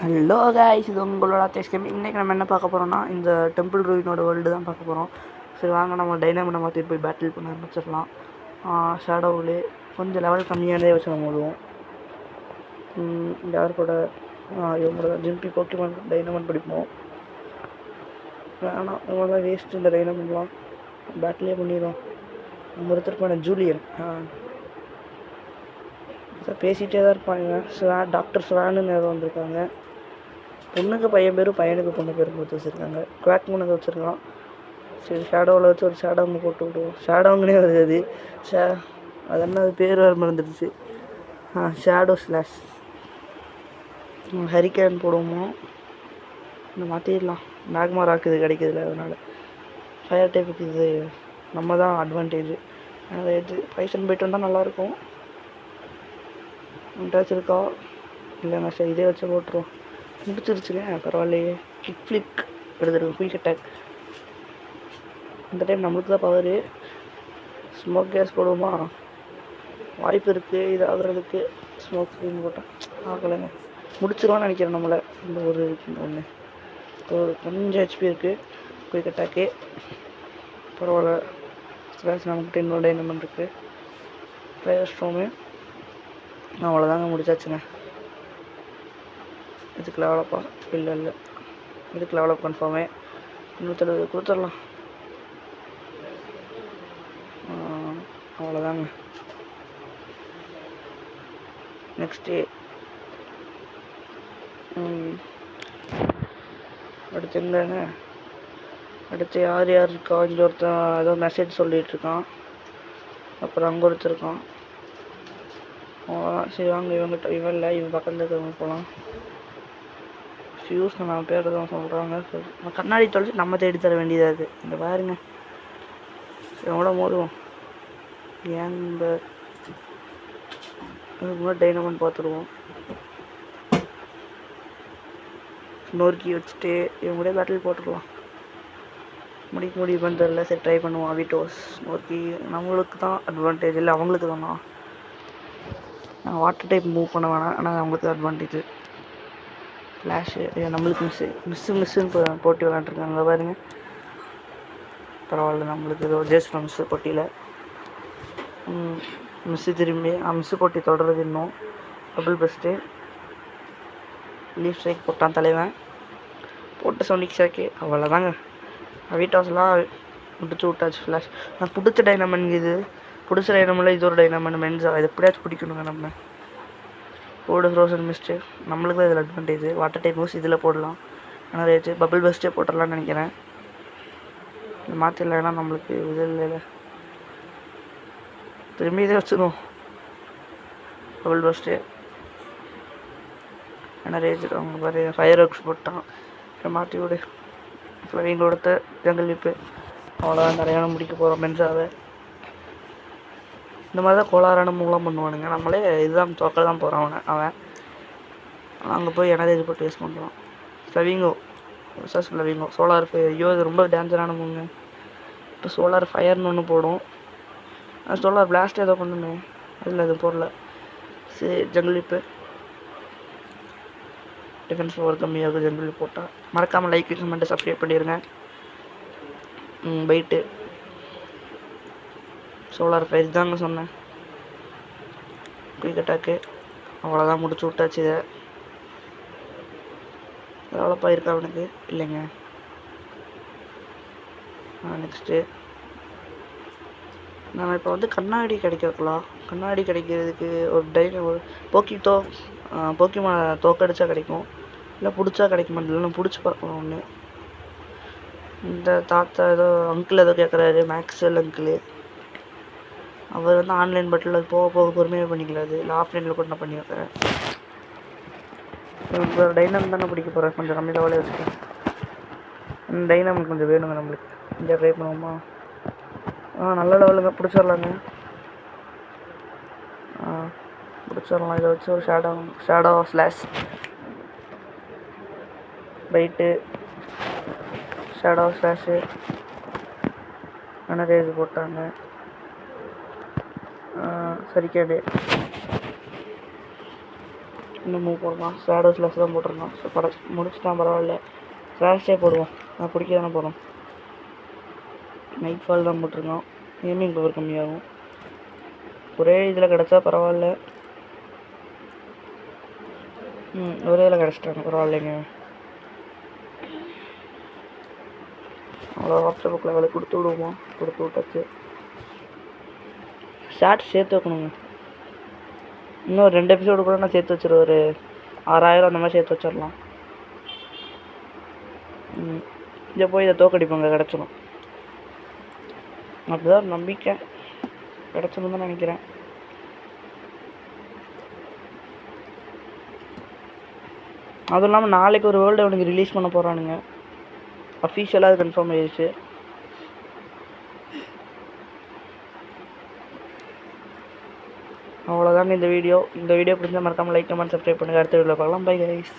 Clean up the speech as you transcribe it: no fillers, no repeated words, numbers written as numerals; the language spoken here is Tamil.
ஹலோ காய்ஸ், இது உங்களோட அத்தேஷ்கம். இன்றைக்கி நம்ம என்ன பார்க்க போகிறோம்னா, இந்த டெம்பிள் ரூயினோட வேர்ல்டு தான் பார்க்க போகிறோம். சரி வாங்க, நம்ம டைனமண்டை மாற்றி போய் பேட்டில் பண்ண ஆரம்பிச்சிடலாம். ஷேடோவில் கொஞ்சம் லெவல் கம்மியானதே வச்சு நம்ம விடுவோம். யார் கூட இவங்களோட ஜிம்பி போக்கிமான் டைனமண்ட் படிப்போம். வேணாம், இவங்களாம் வேஸ்ட்டு. இந்த டைனமண்ட்லாம் பேட்டிலே பண்ணிடுவோம். நம்ம ஒருத்தருப்பான ஜூலியன் பேசிகிட்டே தான் இருப்பாங்க. டாக்டர் ஸ்வான்னு நேரம் வந்திருக்காங்க. பொண்ணுக்கு பையன் பேர், பையனுக்கு பொண்ணு பேர் கொடுத்து வச்சுருக்காங்க. குவாக் மூணுங்க வச்சுருக்கான். சரி, ஷேடோவில் வச்சு ஒரு ஷேடோங்க போட்டு விடுவோம். ஷேடோங்கனே வருது அது. அது என்ன பேர் வேறு மறந்துடுச்சு. Shadow slash. ஹரிக்கேன் போடுவோமோ, இந்த மாற்றிடலாம். மேக்மா ராக் இது கிடைக்கிறதுல, அதனால் ஃபயர் டைப்புக்கு இது நம்ம தான் அட்வான்டேஜ். அதனால் இது பைசன் போய்ட்டு வந்தால் நல்லாயிருக்கும். வச்சுருக்கா இல்லைங்க, சரி இதே வச்சு போட்டுருவோம். முடிச்சிருச்சுங்க, பரவாயில்லையே. கிக் ஃப்ளிக் எடுத்துருக்கோம், குயிக் அட்டாக். இந்த டைம் நம்மளுக்கு தான் பவரு. ஸ்மோக் கேஸ் போடுவோமா? வாய்ப்பு இருக்குது இது ஆகுறதுக்கு. ஸ்மோக் ஸ்க்ரீன் போட்டால் ஆகலைங்க. முடிச்சிருவான்னு நினைக்கிறேன் நம்மளை. இந்த ஒரு ஒன்று கொஞ்சம் ஹெச்பி இருக்குது. குயிக் அட்டாக்கு பரவாயில்ல. ஸ்லாஷ் நமக்கு 10 டைனமண்ட் இருக்குது. ஃபயர் ஸ்டோமு அவ்வளோதாங்க, முடிச்சாச்சுங்க. இதுக்கு லெவலப்பா? இல்லை, இதுக்கு லெவலப் கன்ஃபார்மே. 170 கொடுத்துடலாம். அவ்வளோதாங்க. நெக்ஸ்ட்டு அடுத்து எங்கங்க? அடுத்து யார் இருக்கா? இங்கே ஒருத்தன் ஏதோ மெசேஜ் சொல்லிகிட்ருக்கான். அப்புறம் அங்கே ஒருத்தர் இருக்கான். சரி வாங்க, இவன் இல்லை, இவன் பக்கத்தில் இருக்கிறவங்க போகலாம். ஃபியூஸ் நம்ம பேர் தான் சொல்கிறாங்க. சரி, நம்ம கண்ணாடி தொலைச்சி நம்ம தேடி தர வேண்டியதாக இருக்குது. இந்த பாருங்க, எவ்வளோ மோதுவோம். ஏன் இந்த அதுக்கு முன்னாடி டைனமண்ட் பார்த்துருவோம். நோர்க்கி வச்சுட்டு இவங்க கூட பேட்டில் போட்டுடலாம். முடியுமான்னு தெரியல. சரி ட்ரை பண்ணுவோம். அவிட்டோஸ் நோர்க்கி நம்மளுக்கு தான் அட்வான்டேஜ், இல்லை அவங்களுக்கு தானா? நான் வாட்டர் டைப் மூவ் பண்ண வேணாம், ஆனால் அவங்களுக்கு தான் அட்வான்டேஜ். ஃப்ளாஷு நம்மளுக்கு மிஸ்ஸுன்னு போட்டி விளாண்டுருக்காங்க பாருங்க. பரவாயில்ல, நம்மளுக்கு ஏதோ ஜெயிச்சிட்டோம் மிஸ்ஸு போட்டியில். மிஸ்ஸு திரும்பி மிஸ்ஸு போட்டி தொடர்றது இன்னும். டபுள் பெஸ்ட்டு லீஃப் ஸ்ட்ரைக் போட்டான் தலைவன். போட்டு சோனிக் ஷாக்கு அவ்வளோதாங்க. அவிட்டாஸ்லாம் முடிச்சு விட்டாச்சு. ஃப்ளாஷ் நான் பிடிச்ச டைனமண்ட் இது. பிடிச்ச டைனமண்டில் இது ஒரு டைனமண்ட் மென்ஸா. இது எப்படியாச்சும் பிடிக்கணுங்க நம்ம. போடு ஃப்ரோசன் மிஸ்ட்டு. நம்மளுக்கு தான் இதில் அட்வான்டேஜ். வாட்டர் டைப் மூவ்ஸ் இதில் போடலாம். ஆனால் ரேச்சு பபிள் பெஸ்ட்டே போட்டுடலான்னு நினைக்கிறேன். இது மாற்றிடலைன்னா நம்மளுக்கு இது இல்லை. திரும்பி இதே வச்சுருவோம். Bubble best. ஆனால் ரேச்சு அவங்க பாரு ஃபயர் ஒர்க்ஸ் போட்டான். மாற்றி விடு. ஃப்ளைவிங் கொடுத்த ஜங்கல் விப்பு. அவ்வளோதான், நிறையா முடிக்க போகிறோம் மென்ஸாவை. இந்த மாதிரி தான் கோளாறான மூலம் பண்ணுவானுங்க. நம்மளே இதுதான் தோக்க தான் போகிறான் அவன். அங்கே போய் எனர்ஜி போட்டு வேஸ்ட் பண்ணுறான். ஃப்ளவிங்கோ விசாஸ் ஃப்ளவிங்கோ சோலார் ஃபயர். ஐயோ, இது ரொம்ப டேஞ்சரான மூங்க. இப்போ சோலார் ஃபயர்னு ஒன்று போடும். சோலார் பிளாஸ்ட் ஏதோ பண்ணுமே, அதில் எதுவும் போடல. சரி, ஜங்கிள் விப்பு. டிஃபென்ஸ் பவர் கம்மியாகும் ஜங்கிள் போட்டால். மறக்காமல் லைக் கமெண்ட் சப்ஸ்கிரைப் பண்ணிடுங்க. பைட்டு சோலார் ஃபயர் தாங்க சொன்னேன். குயிக் அட்டாக்கு அவ்வளோதான், முடிச்சு விட்டாச்சு. இதை எவ்வளோப்பா இருக்கா அவனுக்கு? இல்லைங்க. நெக்ஸ்ட்டு நம்ம இப்போ வந்து கண்ணாடி கிடைக்க வைக்கலாம். கண்ணாடி கிடைக்கிறதுக்கு ஒரு போக்கிமான தோக்கடிச்சா கிடைக்கும், இல்லை பிடிச்சா கிடைக்க மாட்டேன். நான் பிடிச்சி பார்க்கலாம் ஒன்று. இந்த தாத்தா ஏதோ அங்கிள் ஏதோ கேட்குறாரு, மேக்ஸ்வெல் அங்கிள். அவர் வந்து ஆன்லைன் பட்டில் அது போக பொறுமையாக பண்ணிக்கலாது, இல்லை ஆஃப்லைனில் கூட நான் பண்ணி வைக்கிறேன். இப்போ டைனமண்ட் தானே பிடிக்க போகிறேன். கொஞ்சம் கம்மி லெவலே வச்சுக்கேன். டைனமண்ட் கொஞ்சம் வேணுங்க நம்மளுக்கு. கொஞ்சம் ட்ரை பண்ணுவோமா? நல்ல லெவலுங்க, பிடிச்சிடலாங்க. பிடிச்சிடலாம். இதை வச்சு ஒரு shadow slash fight shadow slash enrage போட்டாங்க. சரிக்காடு இன்னும் மூவ் போடலாம். ஷேடோஸ் லெஸ் தான் போட்டிருக்கான். ஸோ முடிச்சுட்டான், பரவாயில்ல. ஃப்ளாஷே போடுவோம், நான் பிடிக்க தானே போகிறோம். நைட் ஃபால் தான் போட்டிருக்கான். ஏமிங் பவர் கம்மியாகும். ஒரே இதில் கிடச்சா பரவாயில்ல. ஒரே இதில் கிடச்சிட்டாங்க, பரவாயில்லைங்க. அவ்வளோ வாட்ஸ்அப் புக்கில் வேலை கொடுத்து விடுவோம். கொடுத்து விட்டாச்சு. ஷார்ட் சேர்த்து வைக்கணுங்க. இன்னும் 2 எபிசோடு கூட நான் சேர்த்து வச்சிருவேன். ஒரு 6000 அந்த மாதிரி சேர்த்து வச்சிடலாம். இங்கே போய் இதை தோக்கடிப்போங்க, கிடச்சிடும். அப்படிதான் நம்பிக்கை. கிடச்சிடும் தான் நினைக்கிறேன். அதுவும் இல்லாமல் நாளைக்கு ஒரு வேர்ல்டு அவனுக்கு ரிலீஸ் பண்ண போகிறானுங்க. அஃபீஷியலாக அது கன்ஃபார்ம் ஆயிடுச்சு. அவ்வளோதாங்க இந்த வீடியோ. இந்த வீடியோ பிடிச்சா மறக்காமல் லைக், கமெண்ட், சப்ஸ்கிரைப் பண்ணுங்கள். அடுத்த வீடியோவில் பார்க்கலாம். Bye guys.